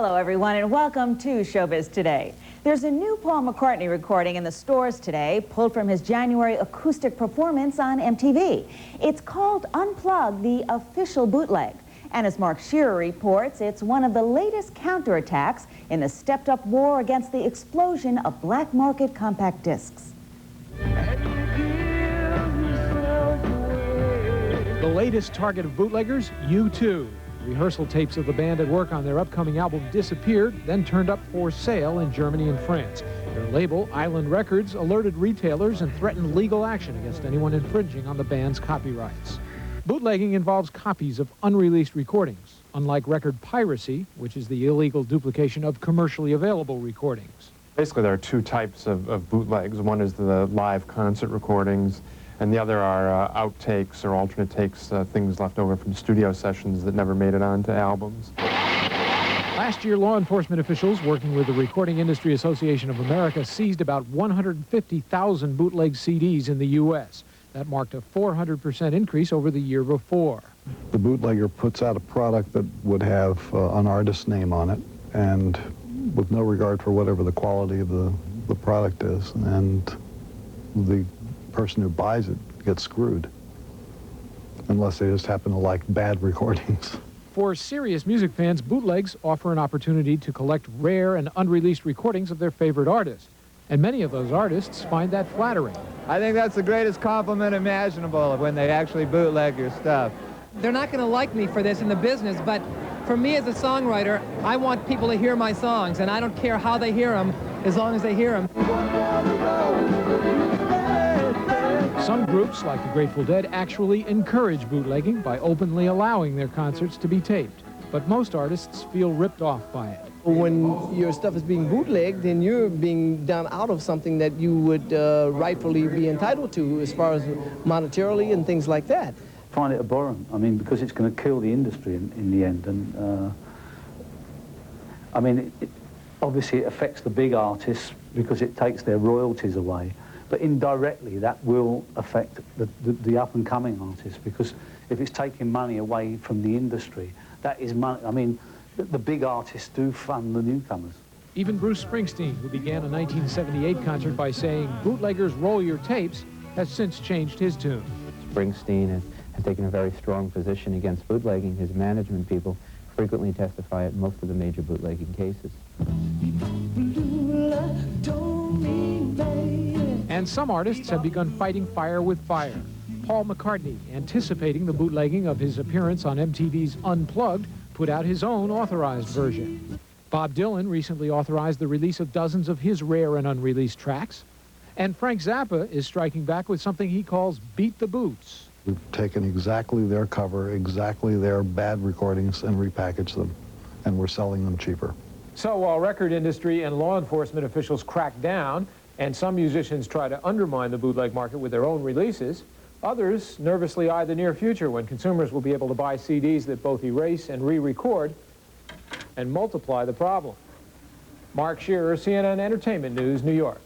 Hello, everyone, and welcome to Showbiz Today. There's a new Paul McCartney recording in the stores today, pulled from his January acoustic performance on MTV. It's called Unplugged, the official bootleg. And as Mark Shearer reports, it's one of the latest counterattacks in the stepped-up war against the explosion of black market compact discs. The latest target of bootleggers, U2. Rehearsal tapes of the band at work on their upcoming album disappeared, then turned up for sale in Germany and France. Their label, Island Records, alerted retailers and threatened legal action against anyone infringing on the band's copyrights. Bootlegging involves copies of unreleased recordings, unlike record piracy, which is the illegal duplication of commercially available recordings. Basically, there are two types of bootlegs. One is the live concert recordings, and the other are outtakes or alternate takes, things left over from studio sessions that never made it onto albums. Last year, law enforcement officials working with the Recording Industry Association of America seized about 150,000 bootleg CDs in the U.S. That marked a 400% increase over the year before. The bootlegger puts out a product that would have an artist's name on it, and with no regard for whatever the quality of the product is, and the person who buys it gets screwed, unless they just happen to like bad recordings. For serious music fans, bootlegs offer an opportunity to collect rare and unreleased recordings of their favorite artists. And many of those artists find that flattering. I think that's the greatest compliment imaginable when they actually bootleg your stuff. They're not going to like me for this in the business, but for me as a songwriter, I want people to hear my songs, and I don't care how they hear them, as long as they hear them. Some groups, like the Grateful Dead, actually encourage bootlegging by openly allowing their concerts to be taped. But most artists feel ripped off by it. When your stuff is being bootlegged, then you're being done out of something that you would rightfully be entitled to as far as monetarily and things like that. I find it abhorrent, I mean, because it's going to kill the industry in the end. And I mean, obviously it affects the big artists because it takes their royalties away. But indirectly, that will affect the up-and-coming artists, because if it's taking money away from the industry, that is money. I mean, the big artists do fund the newcomers. Even Bruce Springsteen, who began a 1978 concert by saying, "Bootleggers roll your tapes," has since changed his tune. Springsteen has taken a very strong position against bootlegging. His management people frequently testify at most of the major bootlegging cases. And some artists have begun fighting fire with fire. Paul McCartney, anticipating the bootlegging of his appearance on MTV's Unplugged, put out his own authorized version. Bob Dylan recently authorized the release of dozens of his rare and unreleased tracks. And Frank Zappa is striking back with something he calls Beat the Boots. We've taken exactly their cover, exactly their bad recordings, and repackaged them, and we're selling them cheaper. So while record industry and law enforcement officials crack down, and some musicians try to undermine the bootleg market with their own releases, others nervously eye the near future when consumers will be able to buy CDs that both erase and re-record and multiply the problem. Mark Shearer, CNN Entertainment News, New York.